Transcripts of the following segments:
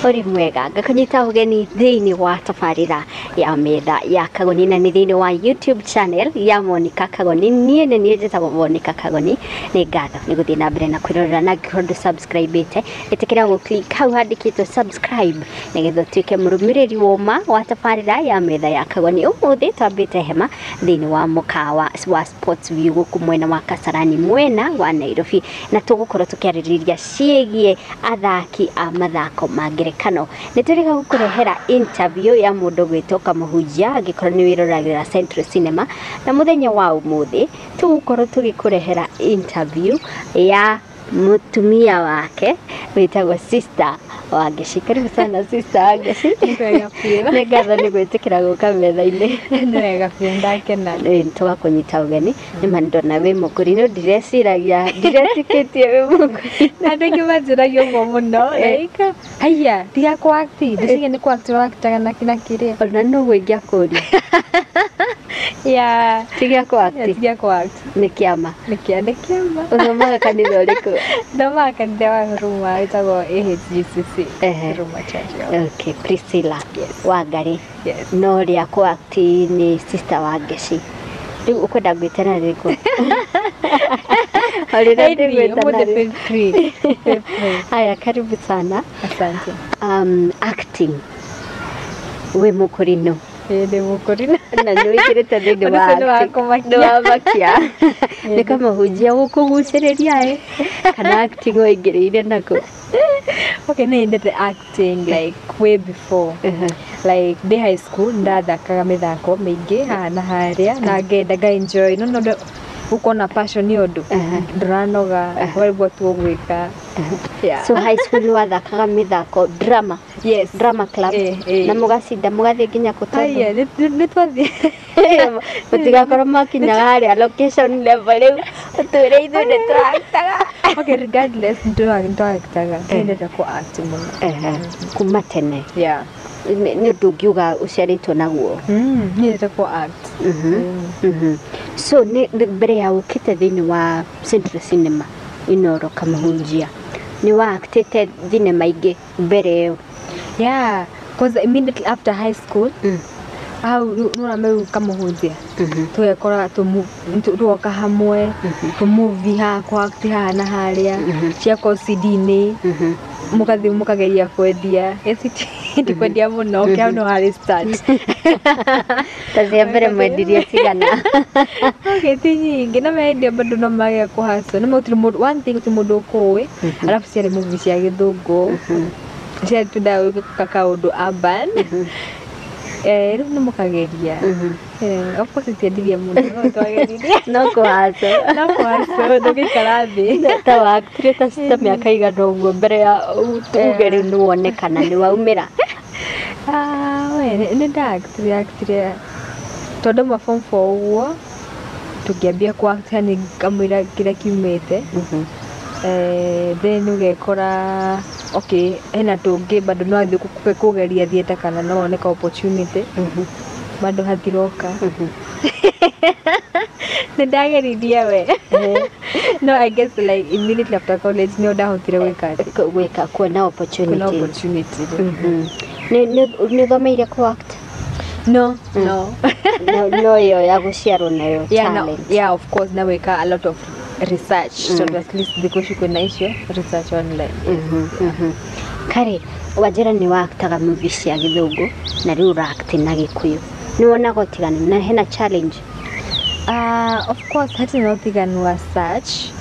Uri mwega ngakonyita ugeni thiini wa tabarira ya metha ya Kagoni na ni thiini wa YouTube channel ya Monica Kagoni nie njitagwo Monica Kagoni ni ngatho ni guthii na mbere na kwirorera na ngikorwo subscribe itikira go click hau handikitwo subscribe nigetha tuike murumiriri woma wa tabarira ya metha ya Kagoni umuthi twambite hema thiini wa mukawa wa Sports View guku mwena wa Kasarani mwena wa Nairobi na tugukorwo tukiaririria ciegie athaki a mathako mangerekano nituriga gukurehera interview ya mundu gwitoka muhunjia agikorwo ni wiroragirira Central Cinema na muthenya wa umuthi tugukorwo tugikurehera interview ya mutumia wake witagwo sister Wangeshi. Karibu sana sister Wangeshi. Nĩngatho nĩ gwĩtĩkĩra gũka metha-inĩ. Nĩwega biũ ndakena. Tũgakũnyita ũgeni nĩma ndona wĩ Mukurinu ndireciragia ndiretikĩtie wĩ Mukurinu. Andũ aingĩ manjĩragia ũguo mũno. Haiya tiga kũ-act ndĩciria nĩ kũ-act ũraktaga na kĩrĩa. Ona nũguo ingĩakũria. Yeah. Tiga kũ-act. Tiga kũ-act. Nĩ kĩama. Nĩ kĩama. Ũthomaga kanitha ũrĩkũ? Thomaga kanitha wa Ruma wĩtagwo AHGCC. Okay, Priscilla. Yes. Wangari. Yes. No ria kũ-act ni sister Wangeshi. Rĩu ũkwenda gwĩtana rĩkũ? Haya, karibu sana. Asante. Acting. We Mukurinu. Nĩ Mukurinu. Na nĩ wĩkĩrĩte thĩinĩ wa acting. Nĩ wamakia. Nĩ kamũhunjia gũkũgucĩrĩria kana acting ũingĩrĩire nako? Okay, nĩ ndete acting like way before. Like the high school ndathakaga mĩthako mĩingĩ haha na harĩa na ngenda enjoy no uko na passion ni undu nduranoga walibwa tu gwika. So high school wathakaga mĩthako drama? Yes, drama club. Na mugacinda mugathie nginya kutonga? Aya nĩ twathie mutigakorwo makinyaga harĩa location level rĩu ũtwĩre ithuĩ nĩ tũraktaga. Okay, regardless ndũraktaga ndendete kũ-act mũno kuma tene. Yeah. Nĩ ũndũ ũngiuga ũciarĩtwo naguo? Nyendete kũ-act. So mbere ya ũkĩte thĩinĩ wa Central Cinema Inoro kamũhunjia nĩ wa-actĩte thinema ingĩ mbere ĩyo? Yeah, because immediately after high school nuna meu kamuhunjia twekora tuoka hamwe movie kũ-act haha na harĩa ciako CD-inĩ mukathi mukageria kwendia ndikwendia mũno kĩao no harĩ start tacia mbere mwendirie cigana? Okay, ti nyingĩ na mendia bado no mage kũhaso nĩ mũtiri mũndũ one thing ti mũndũ ũkũĩ alafu ciarĩ movie cia gĩthũngũ cia tũndaga gwĩka kaũndũ urban rĩu nĩ mũkageria of course itiendirie mũno no twageririe no kũhaso ndũgĩikara thĩ ta wa-actire ta mĩaka igana ũguo mbere ya uge rĩu nĩ wonekana nĩ waumĩra? Nĩ ndaactire tondũ ma form 4 ũguo tũngĩambia kũ-act nĩ ngamwĩra kĩrĩa kiumĩte then ugekora okay hena tũngĩ bado no athiĩ kũgeria thieta kana no woneka opportunity bado hathiroka nĩ ndageririe we. No, I guess like immediately after college nĩ ndahotire gwĩka kuona opportunity. Nĩ thomeire kũ-act? No. No yo ya gũciarwo nayo challenge? Yeah, of course na weka a lot of research so at least because kuna icio research online. Carey, wajira nĩ wa-actaga movie cia gĩthũngũ na rĩu ũra-act na gĩkũyũ nĩ wonaga ũtiganu na hena challenge? Of course hati no tiganu as such.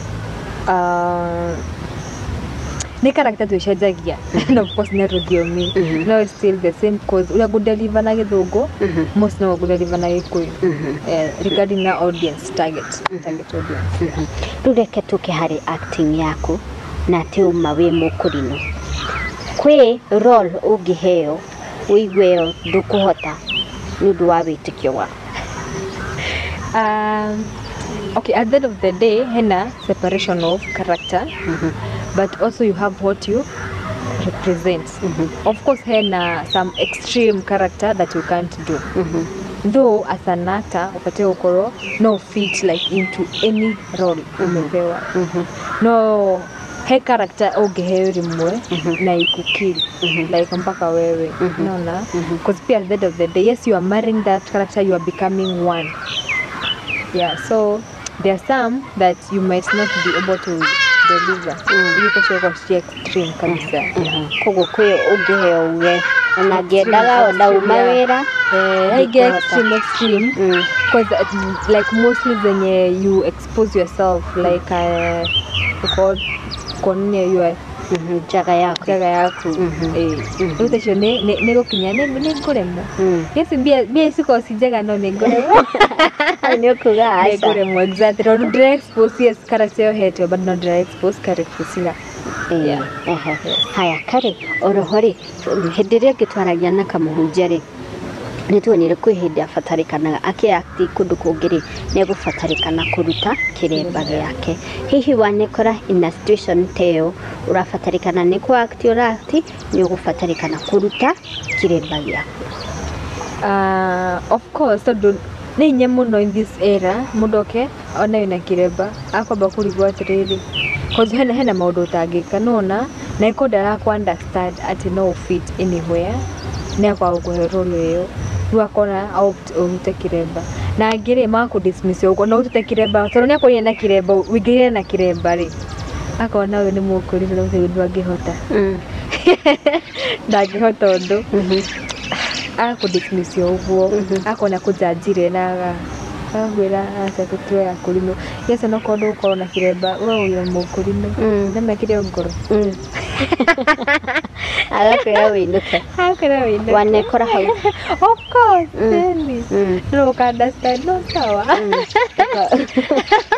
Nĩ character twĩcenjagia and of course nĩ rũthiomi no it's still the same cause ũrĩa ngũ-deliver na gĩthũngũ most no ngũ-deliver na gĩkũyũ regarding na audience target audience. Rĩu reke tũke harĩ acting yaku na atĩ uma wĩ Mukurinu kwĩ role ũngĩheo ũigue ndũkũhota nĩ ũndũ wa wĩtĩkio waku? Okay, at the end of the day hena separation of character but also you have what you represent. Of course hena some extreme character that you can't do. Though as an actor upate ukoro no fit like into any role umepewa. No he character ungeheo rimwe na ikukiri like mpaka wewe unaona because at the end of the day yes you are marrying that character, you are becoming one. Yeah, so there are some that you might not be able to deliver because you're extreme kabisa. Kogo kwe ungeheo uge unagendaga unauma wera I get extreme because like mostly when you expose yourself like you are jaga yako utasho ne gokinya ne ngoremo yes bia siko sijaga no ne ngoremo ne kuga ne ngoremo exactly no direct expose yes character hate but not direct expose Carey Priscilla. Haya Carey orohori hediria gitwaragia na kamuhunjere nituonire kwi hindi afatarikanaga akiakti kundu kungiri ne gufatarikana kuruta kiremba yake hihi wanekora in a situation teo urafatarikana ne ku act urati ne gufatarikana kuruta kiremba yake. Of course so ni nyemuno in this era mudoke ona ina kiremba akwamba kurigwa atiriri cause hena maundu utangika nona na ikodara ku understand at no fit anywhere ne kwa guheroro yo wakona au utekiremba na ngire maku dismiss uko na utekiremba toro ne akonya na kiremba wigire na kiremba ri akona we ni Mukurinu no thundu angihota ndangihota undu ako dismiss uguo akona kujajire na agwira asa kutwe Akurinu yes no kondo uko na kiremba uyo Mukurinu na makire ngoro agakwira winduke wanekora hau of course no can understand no sawa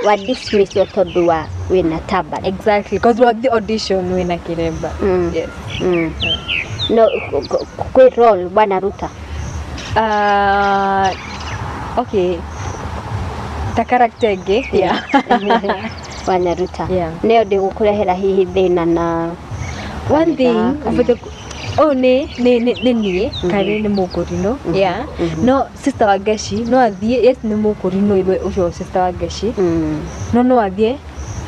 wa dismiss yo tondu wa wina taba exactly because we the audition wina kiremba yes no kwe role bwana ruta okay ta character ge bwana ruta neo ndigukurehera hihi thina na one thing of the ni Carey ni Mukurinu no sister wa Gashi no athie yes ni Mukurinu iwe ucio sister wa Gashi no athie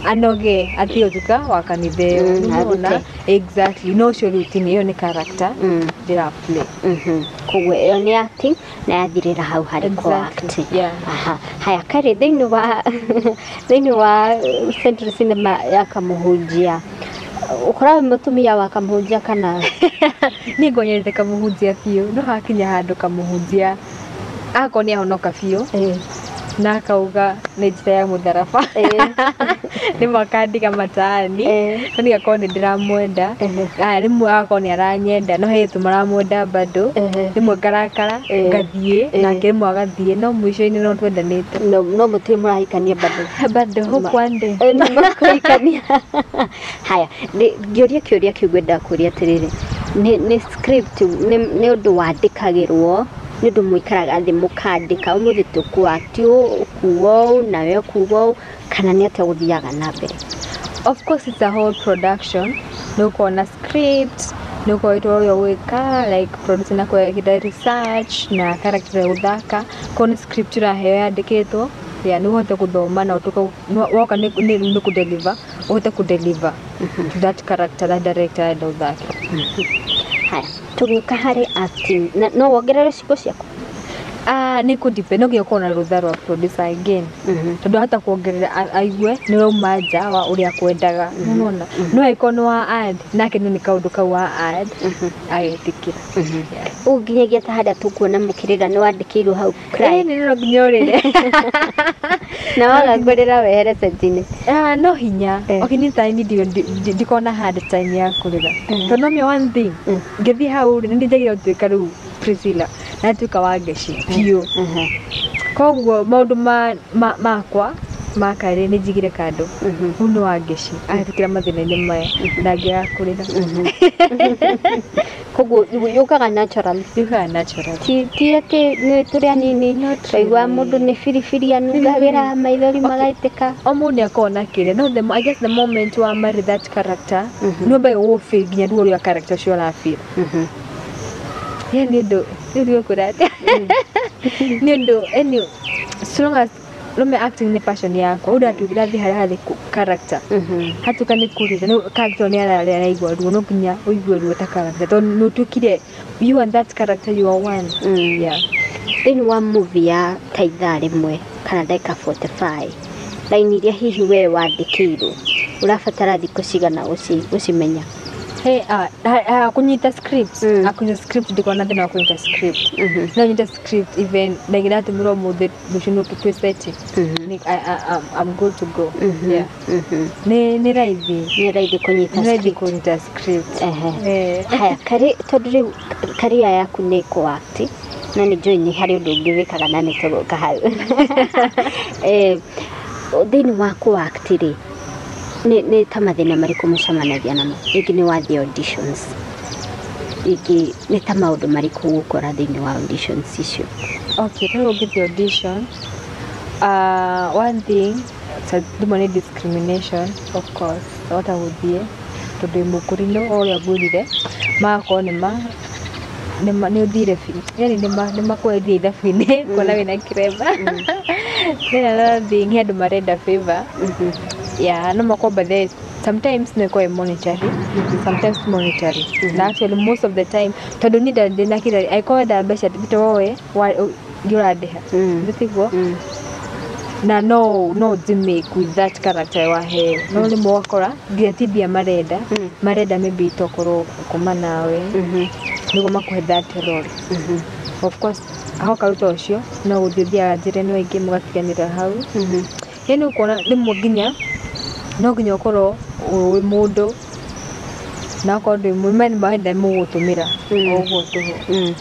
anoge atiotuka wakanitheo unaona exactly no sure routine yo ni character they are play kugwe yo ni acting na yathirira hau hari ko act haya Carey thini wa Central Cinema ya kamuhunjia ukora mutumia wa kamuhunjia kana ni ngonyerete kamuhunjia fiu no hakinya handu kamuhunjia akoni ahonoka fiu na akauga ni njira ya mutharaba ni makandika matani ni akoni ndiramwenda rimwe akoni aranyenda no hetu maramwenda bado rimwe ngarakara ngathie na rimwe agathie no mwisho-ini no twendanite no mutie murahikania bado hukwande no mukuikania haya ngiuria kiugwenda kuria tiriri ni script ni undu wandikagirwo ni ndu muikaraga thi mukandika umuthi tukwatio kuwo nawe kuwo kana ni ate guthiaga na mbere. Of course it's a whole production no kona script no koitwo yo wika like producer na kwa research na character uthaka kona script raheo yandikitwo ni uhote kuthoma na utuka woka ni kudeliver uhote kudeliver to that character that director and uthaka. Haya tuguka hari acting no wongerere cibo ciako ni ku depend no giko na rutha rwa producer again tondu hata kuongerera aigwe ni rauma nja wa uria kwendaga unaona no ikono wa ad nake ni kaundu ka wa ad ayetikira unginyagia ta hada tukuona mukirira ni wandikirwo hau cry ni no ginyorire na wala ngorera wehere sentine no hinya okay ni time ndikona hard time ya kurira tondu me one thing ngithi hau ni ndijagira utuika ru Priscilla na tuka wa Gashi pio kogwo maundu makwa makare ni jigire kando uno wa Gashi atukira mathina-ini maya ndagia kurira kogwo yukaga natural ti ati ni turia nini kaigwa mundu ni firifiri anugagira maithori magaiteka o mundu akona kire no I guess the moment wa marry that character no by wo feel ginya ruo ya character cio la feel ni ndo kurate ni ndo so long as Lume acting ni passion yako. Uda tugilathi hali character. Hatukani kurira. No character ni ala igwa ruo no kinya uigwa ruo ta character. To no tukire you and that character you are one. Yeah. Then one movie ya taitha rimwe kana ndagika 45. Line iria hihi we wandikirwo. Urabatara thikũ cigana ucimenya. Hey, kunyita script. Akunyita script ndiko na thina kunyita script. Na kunyita script even ndagira tumiro muthe dushino twesete. I'm good to go. Yeah. Ni raithi kunyita script. Haya kari career yaku ni ku act na ni join hari undu ngivikaga na nitogoka hau. Thini wa ku act ri ni tamathina mariku mucamanagia namo iki ni wathi auditions iki ni ta maundu mariku gukora thini wa auditions icio. Okay, when we get the audition, one thing, the money discrimination, of course, what I would be to do Mukurinu all your good there. Mako ne dire fi. Yani ne ko di da fi ne ko na wena kireba. Then another thing he had married favor. Yeah, no mako but there sometimes ne ko monetary, sometimes monetary. Actually most of the time to do need the nakira I call that besha bitowe you are there. Na no make with that character wa he no ni mwakora giatibia mareda maybe tokoro kuma nawe nigo makuhe that role. Of course aho karuta ucio no guthithia njire no ingi mugatiganira hau yani ukona ni muginya no ginya ukoro wi mundu na ko ndi mumeni bahenda mugutumira ogo tuho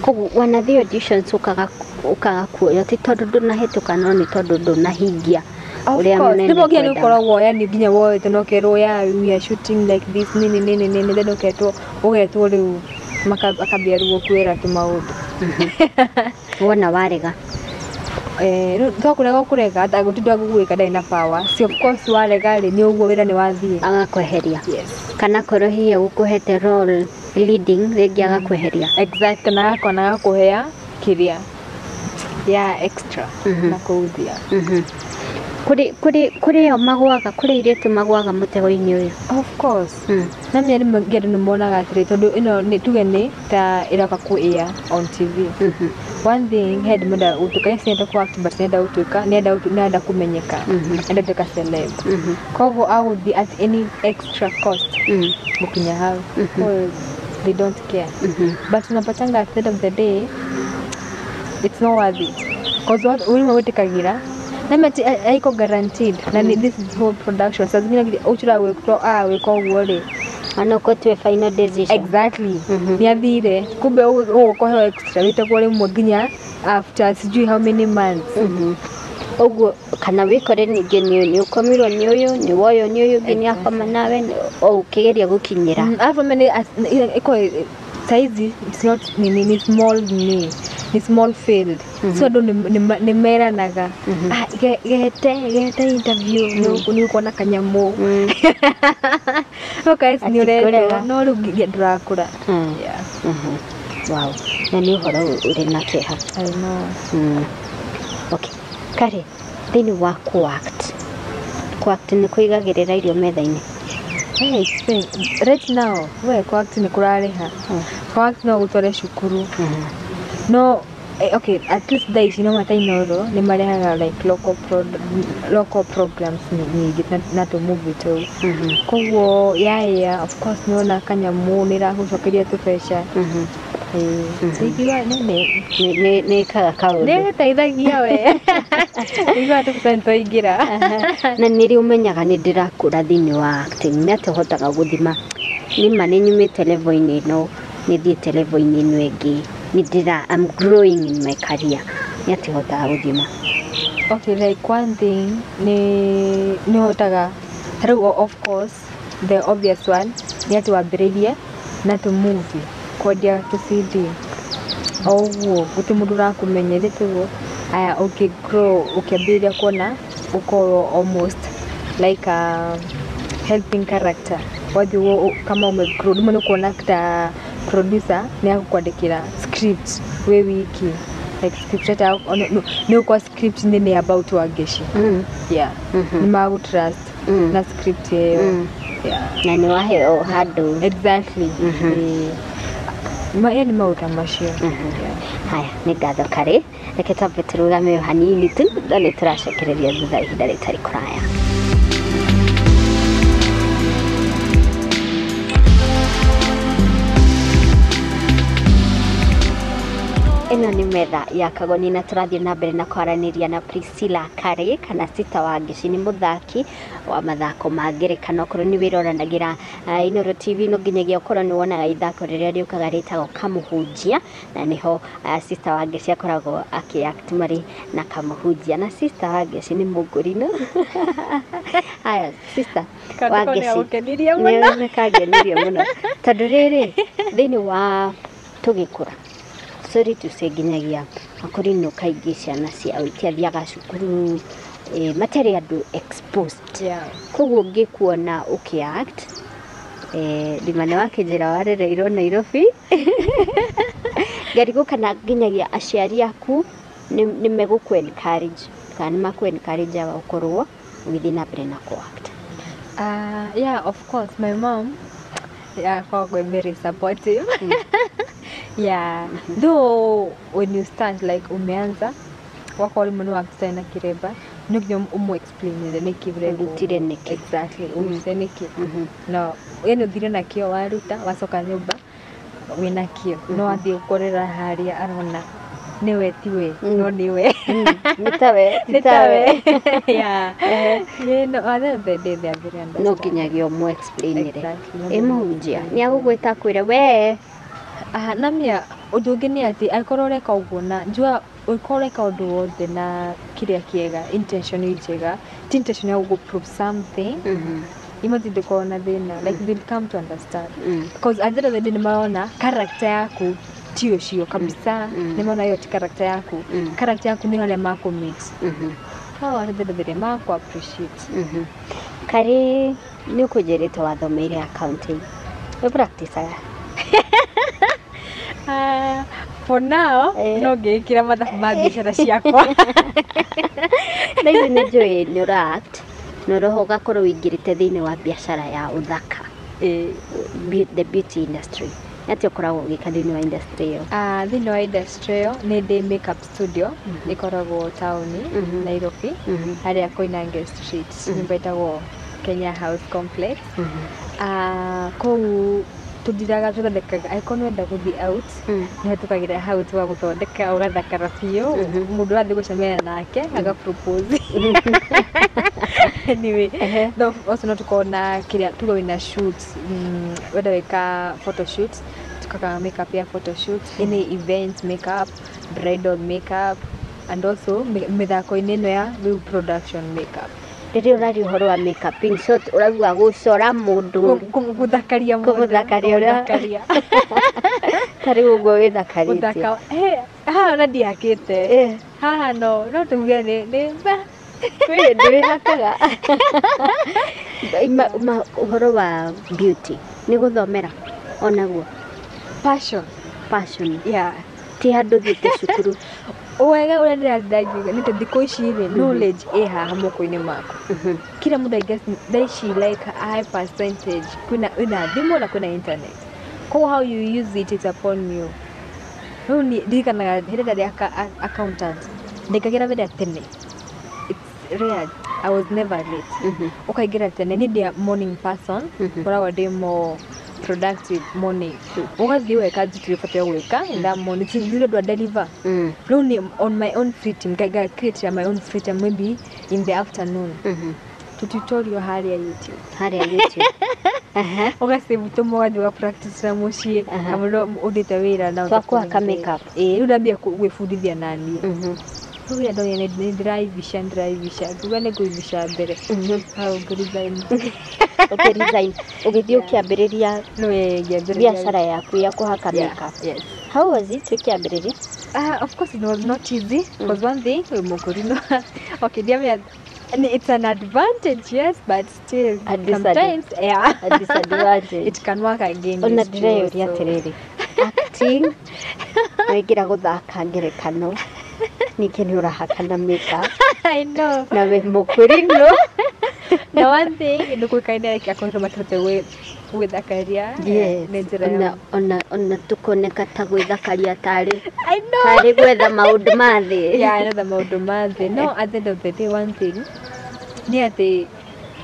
kogu wana the auditions ukaga kuoya ti tondu ndunahituka no ni tondu ndunahingia uria munene ndipo ginya ukoragwo yani ginya woete no kerwo ya we are shooting like this nini then uketwo ugetwo riu makabia ruo kwera tumaundu wona warega tokurega kurega ata gutindwa gugwika dai na power si of course warega ri ni uguo wira ni wathie agakweheria. Yes. Kana korohia gukuhete role leading regi agakweheria. Exact kana kona kuhea kiria ya extra na kuuthia. Kuri yo magwaga kuri iretu magwaga mutego-ini uyu. Of course. Na mimi ni ngedo ni monaga atire tondu ino ni tugeni ta iraka ku air on TV. One thing head muda utuka senda ku act but senda utuka nenda kumenyeka. Nenda tuka celeb. Kogo I would be at any extra cost. Mukinya hao. They don't care. But unapatanga at the end of the day it's not worth it. Cause what we kagira namati aiko guaranteed na this is whole production so zingine uchura we ko wole anoko twe final decision. Exactly. Ni athire kumbe ko he extra witagwo rimwe nginya after sijui how many months. Oguo kana wikore ninge ni ukomirwo ni uyu ni woyo ni uyu nginya kama nawe o ukigeria gukinyira after many iko size it's not ni small ni small field. So do ni mera naga gete interview ni uko na kanyamu okay ni urenda no rugi ndrakura. Yeah. Wow, na ni uhoro uri na keha. I know. Okay, Carey thini wa ku act ni kuigagirira irio metha-ini. Hey, right now we ku act ni kurariha. Ku act no gutware cukuru. No, okay, at least days you know what I know ni marehaga like local programs ni na to movie to. Kowo yeah of course no na kanyamu ni rahucokeria tu pesha. Sigiwa ne kaga kaundu ne taithagia we igwa tu kusento igira na niri umenyaga ni ndirakura thini wa acting ni atohotaga guthima ni mane nyumite level-ini no ni thiete level-ini ino ingi ni ndira I'm growing in my career ni atohotaga guthima. Okay, like one thing ni hotaga of course the obvious one ni atu wambiririe na to movie kodia to CD owo utimudura kumenyerete aya okay grow ukiambiria kuona uko almost like a helping character wadi kama umegrow ndimo kuona ta producer ni akukwandikira script we wiki like script writer no kwa script nini about wageshi yeah ni mau trust na script yeyo yeah na ni waheo hadu exactly ni mau tamashio haya ni ngatho Carey reke twambe turugame hanini tu nĩ tũracokereria thutha ihinda rĩtarĩ kũraya. Ino ni metha ya Kagoni na tũrathiĩ na mbere na kwaranĩria na Priscilla Carey kana Sita Wangeshi ni muthaki wa mathako ma ngerekano korwo ni wiroranagĩra Inooro TV no nginyagia ũkorwo ni wonaga ithako rĩrĩa rĩũkaga rĩtagwo Kamuhunjia na niho Sita Wangeshi akoragwo akiact marĩ na Kamuhunjia na Sita Wangeshi ni Mukurinu. Aya Sita Wangeshi nĩ kangenirie mũno tondũ rĩrĩ thĩinĩ wa tũgĩkũra sorry to say ginyagia Akurinu kaingĩ ciana ciao itiathiaga cukuru matarĩ andũ exposed koguo ngĩkuona ũkĩact ndimane wake njĩra warereirwo Nairobi ngarigwo kana ginyagia aciari aku nĩ megũkũ encourage kana nĩ makũ encourage gũkorwo within a mbere na kũact. Yeah, of course my mom was very supportive. Yeah, though when you start like umeanza wako walimu wakisema na kireba ndio explain the neki gutire neki exactly neki no yeno thire na kio waruta wacoka nyumba wina kio no athie ukorera haria arona niwe tiwe no niwe nitawe yeah no other the day no kinyagio mo explainire emuhunjia ni agugwita kwire we namia ũndũ nĩ atĩ angĩkorwo ũreka ũguo na njua ũkoreka ũndũ wothe na kĩrĩa kĩega intention njega ti intention ya prove something imagine the na thĩna like they'll come to understand because at the end of the day nĩmarona character yaku ti ũcio kabisa nĩmarona hiyo ti character yaku nĩ wale mako mix how are the mako appreciate Carey nĩ ũkũnjĩrĩte wathomeire accounting we practice for now no ngĩkĩra mathabu ma biacara ciakwa na ici nĩ njũĩ nĩ ũract na roho gakorwo wĩingĩrĩte thĩinĩ wa biacara ya ũthaka the beauty industry ati ũkoragwo ũgĩka thĩinĩ wa industry ĩyo thĩinĩ wa industry ĩyo nĩ ndĩ makeup studio ĩkoragwo taũni Nairobi harĩa Koinange Street nyũmba ĩtagwo Kenya House Complex kũu tudiraga tuthondekaga angĩkorwo nĩ wenda gũthiĩ out nĩ tũkagira hau twa gũthondeka ũgathakara biũ mũndũ athi gũcemania nake aga propose anyway no also no tukona kĩrĩa tugo wina shoot wenda weka photo shoot tukaga makeup ya photo shoot any event makeup bridal makeup and also mĩthako-inĩ ĩno ya production makeup rĩrĩa ũrari ũhoro wa makeup in short ũraigua gũcora mũndũ gũthakaria ũrĩa tarĩ ũguo wĩthakarĩtie haha ona ndiakĩte haha no tuge nĩ kwĩ ndĩhakaga ũhoro wa beauty nĩ gũthomera onaguo passion yeah ti handũ thiĩte cukuru wega ũrĩa ndĩrathiĩ nĩ thikũ ici knowledge haha moko-inĩ maku kila mũndũ I guess they like a high percentage kuna thimũ na kuna internet how you use it is upon you no ni ndikanaga hĩndĩ ĩrĩa accountant ndĩkagĩra wĩra tene it's rare I was never late ukaigĩra tene nĩ ndĩ morning person koragwo ndĩ more productive morning ugathiĩ weka njutire bata ya gwĩka in the morning zero do deliver no on my own free time I create my own free time maybe in the afternoon tutorial harĩa YouTube ugasave tumoja wa practice na muciĩ kamũndũ ũthĩte wĩra na twakũhaka makeup rĩu ndambia gwĩbundithia naniĩ Tuya ndo yene ndirayivisha tuga nĩngũivisha mbere hau resign ũgĩthiĩ ũkĩambĩrĩria biacara yaku ya kũhaka makeup. Yes. How was it ũkĩambĩrĩria? Of course it was not easy because one thing we Mukurinu okay it's an advantage, yes, but still sometimes a disadvantage. It can work against you. Acting wĩgira gũthaka ngerekano Nike ni urahaka na makeup. I know. Na we Mukurinu. The one thing ni kuikaida akorwo matote gwithakaria. Yes. Ona tukoneka ta gwithakaria tari. I know. Tari gwetha maundu mathi. Yeah, I know the maundu mathi. No, at the end of the day, one thing ni ati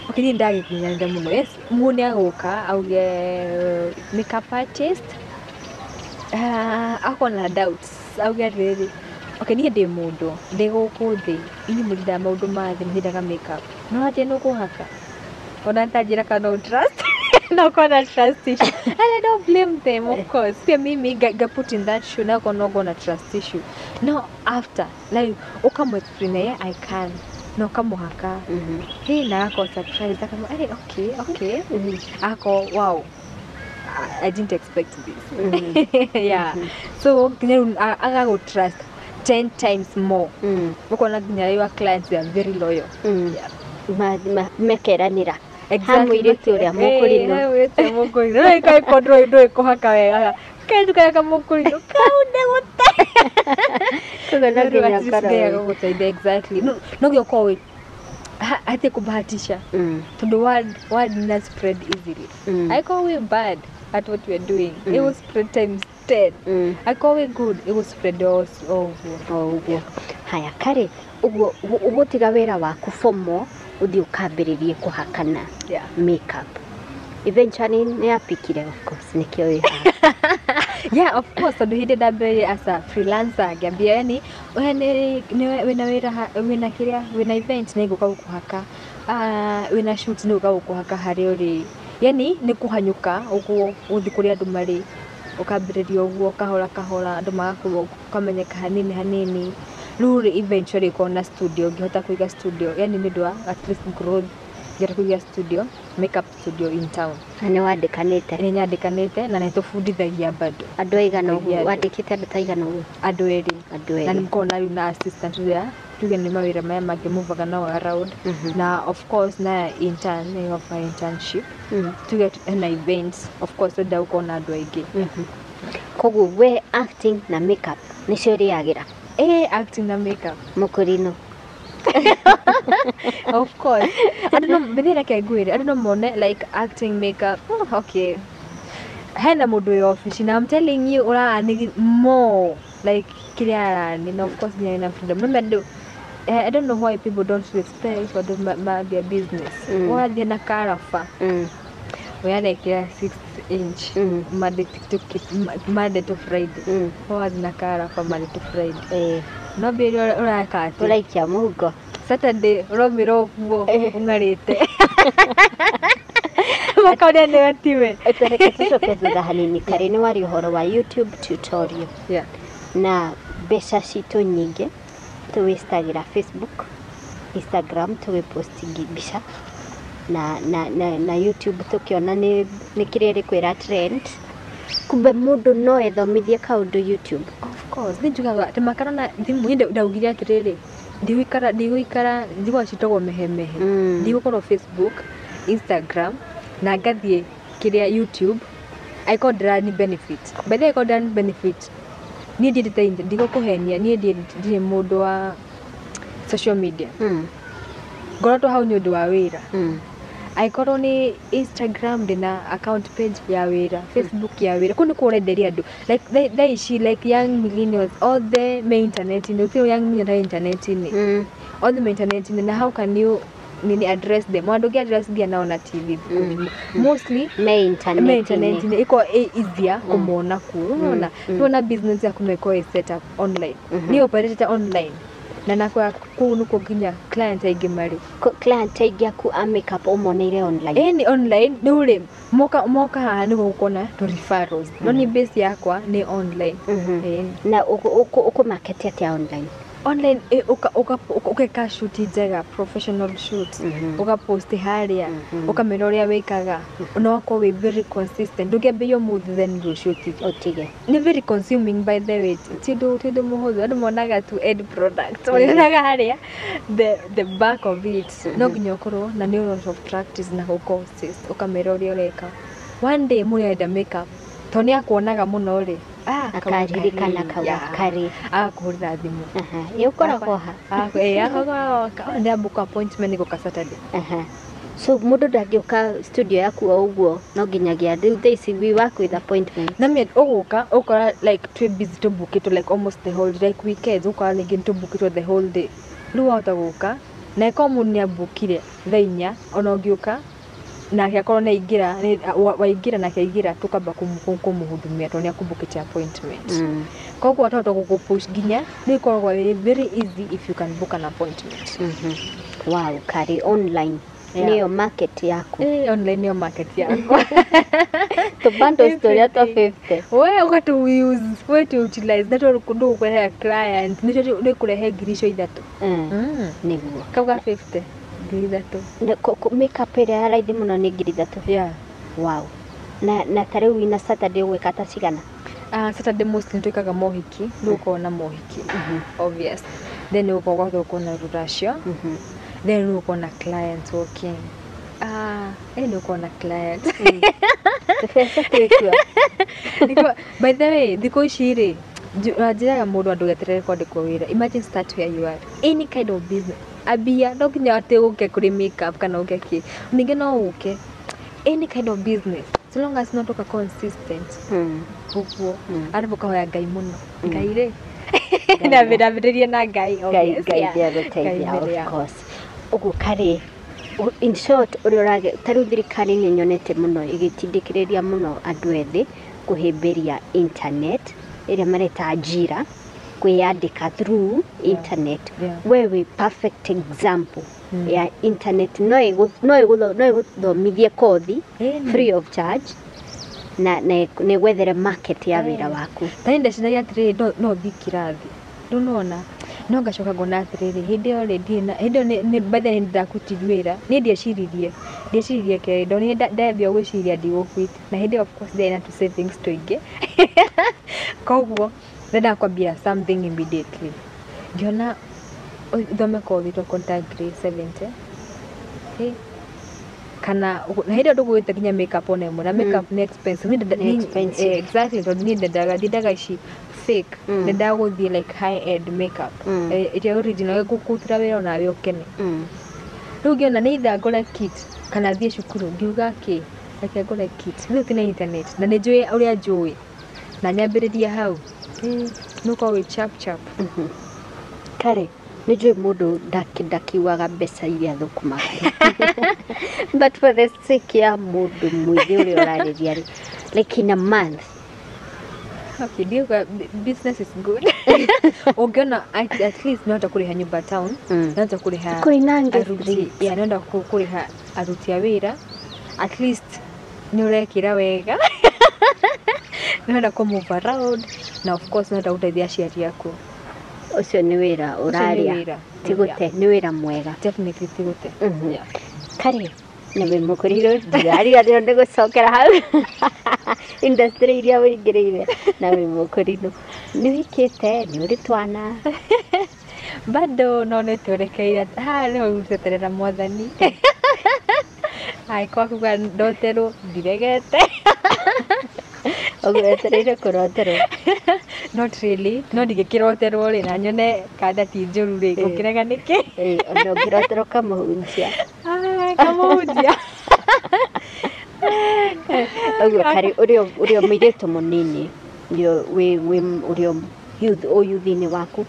okini ndagikinyarira muno. Yes, mune agoka auge makeup artist. Akona doubts. Auge riri. Okay, ni ndi mundu ndi guku thi ini murinda maundu mathi murindaga makeup no ati no kuhaka ona ntajira kana trust no kona trust issue and I don't blame them, of course. Pia mimi ga put in that shoe na kono gonna trust issue. No, after like ukamwe explain I can no kamuhaka hey na ako surprise kama okay ako wow, I didn't expect this. Yeah. So I go trust 10 times more. Ukona your clients, they are very loyal. Yeah. Mekeranira. Exactly. Mukurinu. Mukurinu. Kai control kuhaka wega. Kai tukaka Mukurinu. Kaude wote. Kuna ginya karo. Exactly. No yoko hate kubahatisha. The word not spread easily. I call we bad at what we are doing. It was spread times 10. I call it good. It was spread also. Haya Carey, ugo tiga wera waku fomo uthi ukambiririe kuhakana makeup. Eventually ni apikire, of course, nikio wi ha. Yeah, of course. So he did that as a freelancer. Gambia yani wena wera wena kiria wena event ni guka kuhaka. Wena shoot ni guka kuhaka hari uri. Yani ni kuhanyuka ugo uthi kuria andu mari. Ukambiriria uguo kahora andu magakuo ukamenyeka hanini ruri eventually kona studio ngihota kuiga studio yani ni ndwa at least growth ngera kuiga studio makeup studio in town ni wandikanite ni nyandikanite na nitufundithagia bado andu aigana uguo wandikite andu taigana uguo andu eri na nimkona na assistant there tuge ni mawira maya magimuvaga nao around na of course na intern ni of internship to get an event of course nda ukona andu aigi kogu we acting na makeup ni cio yagira acting na makeup Mukurinu. Of course. I don't know, but then I don't know more like acting, makeup. Oh, okay. Hena mudu yo office. I'm telling you, ora need more like kiriara. You know, of course, you have freedom. Remember, I don't know why people don't respect or do their business. Or they na karafa. We are like 6-inch Monday to Friday. Or na karafa Monday to Friday. No be ora kati. Ulaikia mugo. Saturday romiro wo ungarite. Makaona ne watiwe. Etereke tucoke thutha hanini. Carey ni wari uhoro wa YouTube tutorial. Yeah. Na mbeca citu nyingi tuwistagira Facebook, Instagram tuwipostingi mbica na YouTube tukiona ni kirere kwira trend. Kumbe mundu no ethomithie kaundu YouTube. Of course, njugaga temakana thimu inde ndaugiria atiriri ndigwikara ndigwa citogwo mehemehe ndigukora Facebook, Instagram na ngathie kiria YouTube I call ni benefit by the I call benefit ni ndite ndigukuhenia ni ndire mundu wa social media ngorotwo hau ni undu wa wira I call on Instagram dina account page ya wira, Facebook ya wira. Kuno kurenderia andu. Like they she like young millennials all the internet in the young millennial internet in. All the internet in. How can you address them? Wandu get address dia naona TV. Mostly internet in iko easier kumona ku. Unaona? Unaona business ya kumeko set up online. Ni operator online. Na nakwa kunuko ginya client aigimari client aigia ku makeup umoneire online ni online ni ule moka ni gukona to referrals no ni base yakwa ni online na uko market ya online ukeka shoot njega professional shoot ukapost haria ukameroria wikaga unako we very consistent ugembe yo mood then you shoot it otige ni very consuming by the way tido muhozo adu monaga to end product onaga haria the back of it no ginyokoro na neuros of practice na consist ukameroria reka one day muri ida makeup toni akuonaga muno ri akaririkana kawa Carey akuhurira thimu yukoragwo ha nä ambuka appointment gå ka Saturday. So mundu ndangĩũka studio yaku o ũguo no nginyagia rĩu thaa ici we work with appointment na me ũgũka ũkora like twĩ busy tũbukĩtwo like almost the whole day, like weekends ũkora ningĩ tũbukĩtwo the whole day, rĩu wahota gũka na ĩkorwo mũndũ nĩ abukire thaa 4 ona ũngĩũka nake akorwo nĩ waingĩra nake aingĩra tũkamba kũmũhudumia tondũ nĩ akũbukĩte appointment. Koguo wahota gũkũpush nginya nĩ ikoragwo very easy if you can book an appointment. Wow, Carey online niyo market yaku. Online niyo market yaku. To bundles turia to 50 we ukatu use we to utilize that or kundu kwa client ni kurehe girisho ithatu niguo kauga 50 ngiri 3 makeup ĩrĩa ya raithi mũno nĩ ngiri 3. Wow. Na tarĩu ina Saturday gwĩka ta cigana? Saturday mostly twikaga mohiki nduko na mohiki obvious, then uko na rurashio, then uko na clients working. Uko na client by the way thiko ici njiraga mundu andu geterere kwandikwo wira. Imagine start where you are, any kind of business abia no nginya ate uke kuri makeup kana uke ki ninge no uke any kind of business so long as not consistent huko aribuka hoya ngai muno ngai re na bidabiriria na ngai of course ugu Carey. In short urorage taru thirikari nĩ nyonete muno igitindikiriria muno andu ethĩ kuhimbiria internet ĩrĩa mareta ajira kwiyandika through internet. Wewe perfect example ya internet no iguthomithie kothi free of charge na ne gwethere market ya wira waku. Tainde cinagia atiriri no thikirathi ndunona no ngacoka ngona atiriri hindi already na hindi ni bethe ni ndakutithwira ni ndieciririe ke ndo ni ndambia gwiciria ndigũkwit na hindi of course there to say things to inge koguo ndenda kwambia something immediately ngiona thome kothi to contact 70 kana na hindi ndugwite kinya makeup ona imwe na makeup ni expensive exactly ndo ni ndaga ici fake nenda guthie like high end makeup ite original gukutira wira ona we ukene riu ngiona ni itha ngore kit kana thie cukuru ngiuga ki reke ngore kit riu tina internet na ni njui uria njui na nyambiriria hau nuko we chap Carey ni njui mundu ndakiwaga mbeca iria thukumaga but for the sake ya mundu mwithi uria urariria like in a month. Okay, business is good. Ungiona at least nota kuriha nyumba town, nota kuriha aruti, nota kuriha aruti ya wira, at least ni urekira wega. Nota ko move around, na of course nota utaithia aciari yaku. Ucio ni wira uraria tigute ni wira mwega. Definitely tigute. Carey na Mukurinu ndiraria ndio gũcokera hau industry iria wĩingĩrĩire na Mukurinu nĩ wikĩte nĩ ũrĩ twana bado nonete ũrekeire nĩ ũteterera mwathani kwa kuga ndoterwo ndiregete ũgwetereire kũroterwo not really no ndigĩkĩroterwo rĩ na nyone kada ti njũru rĩ gũkĩrega nĩkĩ ona ũngĩroterwo kamũhunjia Oguo Carey urio mũirĩtu mũnini urio youth-inĩ waku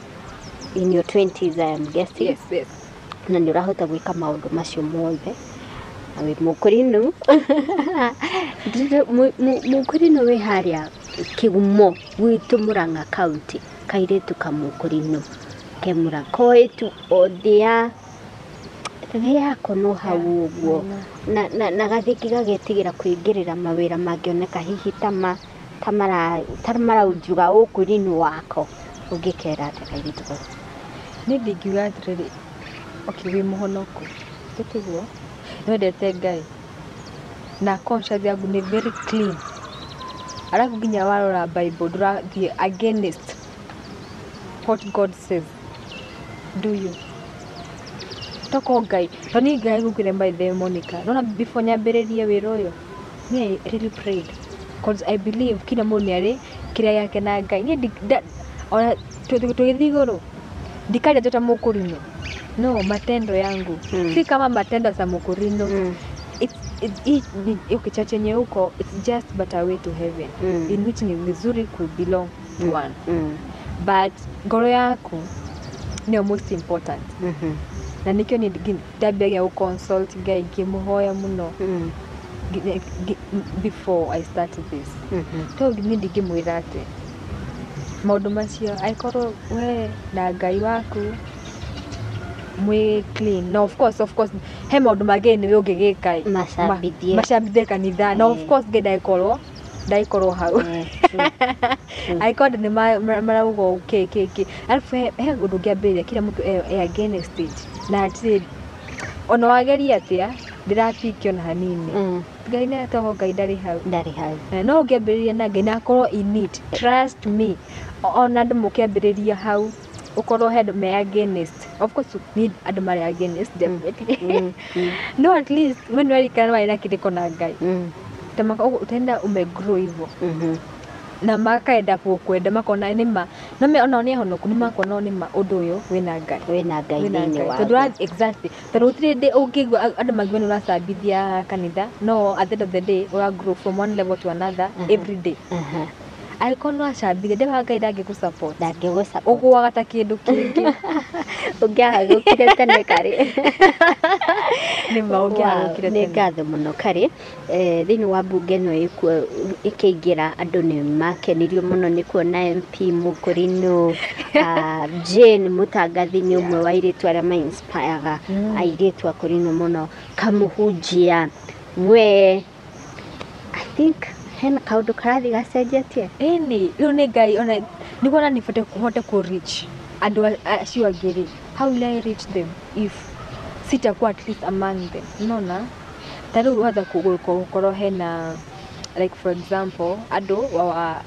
in your 20s I am guessing. Yes. Na nĩ ũrahota gwĩka maũndũ macio mothe na wĩ Mukurinu Mukurinu wĩ harĩa Kĩgumo gwitũ Murang'a County kairĩtu ka Mukurinu kemura koetu othia yako no hau uguo na gathiki gagetigĩra kwĩngĩrĩra mawĩra mangĩoneka hihi tamaraujuga Mukurinu wako ũngĩkera atĩa kairĩtu kau? Nĩ ndingiuga atĩrĩrĩ okay wĩ mũhonoku tũtiguo nĩwendete Ngai na conscience yaku nĩ very clean arabu nginya warora Bible ndũrathiĩ against what God says do you toko Ngai toni Ngai gukire by the Monica nona before nyambĩrĩrie wĩra ũyũ I really prayed because I believe kila mũndũ nĩ arĩ kira yake na Ngai ni ona tugithii iguru ndikaria jota Mukurinu no matendo yangu si kama matendo za Mukurinu ukichachenye huko it's just but a way to heaven in which ni vizuri could belong to one but ngoro yako ni most important na nikyo ni dabia ya consult Ngai kimuhoya muno before I started this to ni ndigimwira ati maundu macio aikoro we na Ngai waku mwe clean no of course he maundu mangĩ nĩ ũngĩgĩka macambithie kanitha no of course ndaikorwo hau aikonde nĩ marauga okay alafu he ũndũ ũngĩambĩrĩria kila mũndũ e against stage na atĩ ona wageria atĩa ndĩrafikio na hanini Ngai nĩ atoho Ngai ndarĩ hau no ũngĩambĩrĩria na Ngai na akorwo in it trust me ona andũ mũkĩambĩrĩria hau ukorwo head me against of course you need andũ marĩ against definitely no at least when you can why na kiriko na Ngai tamaka utenda umegrow hivyo na makaenda kwenda makona nima na me ona ni honoku ni makona ni ma undu uyu wina Ngai ni wa tondu exactly tondu tire ungigwa andu magwe ni uracambithia kanitha no at the end of the day we grow from one level to another every day aikonu acambire ndewa Ngai ndangĩgũsupport ũgũaga ta kĩndũ kĩngĩ ũngĩagũkire tene Carey nĩ maũngĩagũkire tene nĩ ngatho mũno Carey thĩinĩ wa mbunge ĩno ĩkĩingĩra andũ nĩ makenirio mũno nĩ kuona MP Mukurinu Jane mũtangathi nĩ ũmwe wa airĩtu arĩa ma-inspire airĩtu Akurinu mũno kamuhunjia we I think hena kaundu karathi gacenjetie ni riu ni Ngai ona ni kuona ni hote ku reach andu acio angĩ how will I reach them if sitakuwa at least among them unaona tariu watha kugukorwo hena like for example andu wa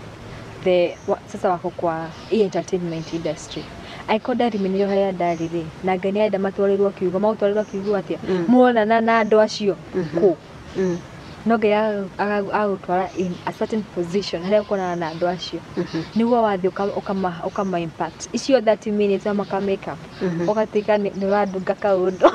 sasa wako kwa entertainment industry aikoda rimenyo haya ndariri na Ngai nĩenda matwarĩrwo kiugo atia muonana na andu acio ku no Ngai agutwara in a certain position haria ukona na andu acio niguo wathi ukama impact icio 30 minutes amaka make up ugatika ni wadunga kaundu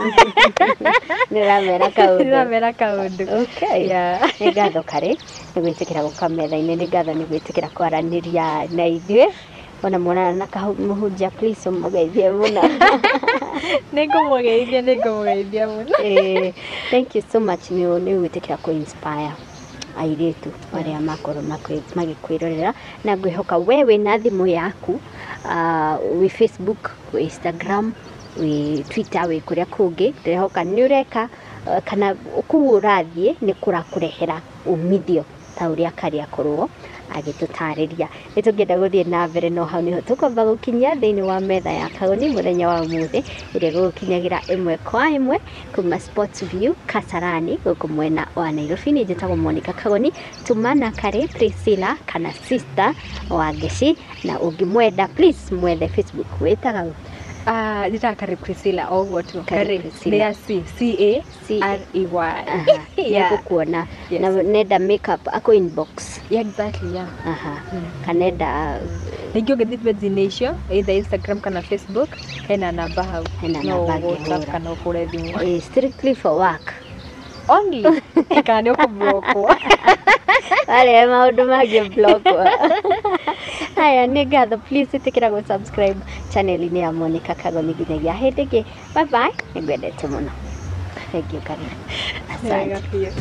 niramera kaundu okay yeah ni ngatho Carey ni gwitikira gukametha-ini ni ngatho ni gwitikira kwaraniria na ithuĩ ona mwana na kamuhunjia please umugeithie muno nĩngũmũgeithia muno thank you so much ni gwitikira ku inspire airĩtu arĩa makorwo magikwĩrorera na ngwĩhoka wewe na thimũ yaku wi Facebook wi Instagram wi Twitter wi kuria kũngĩ ndĩrehoka nĩ ũreka kana kuũ ũrathiĩ nĩ kũrakũrehera umithio ta ũrĩa Carey akorwo agĩtũtarĩria nĩtũngĩenda gũthiĩ na mbere no hau niho tũkwamba gũkinyia thĩinĩ wa metha ya Kagoni mũthenya wa ũmũthĩ ĩrĩa gũkinyagĩra ĩmwe kwa ĩmwe kuma Sports View Kasarani gũkũ mwena wa Nairobi nĩ njĩtagwo Monica Kagoni tumana Carey Priscilla kana sister wa Ngeci na ũngĩmwenda please mwethe Facebook wĩtaga Nita Carey Priscilla o watu Carey Priscilla C-A-R-E-Y ya kukuona na nenda makeup ako inbox exactly yeah kanenda ningio gethithwe zinesho either Instagram kana Facebook hena namba hau no WhatsApp kana ukure thimu strictly for work only kana ukublockwa ale maundu mangĩ blockwa haya nĩ ngatho please itikira go subscribe channel-inĩ ya Monica Kagoni nginyagia hĩndĩ ĩngĩ bye bye nĩngwendete mũno thank you Carey asante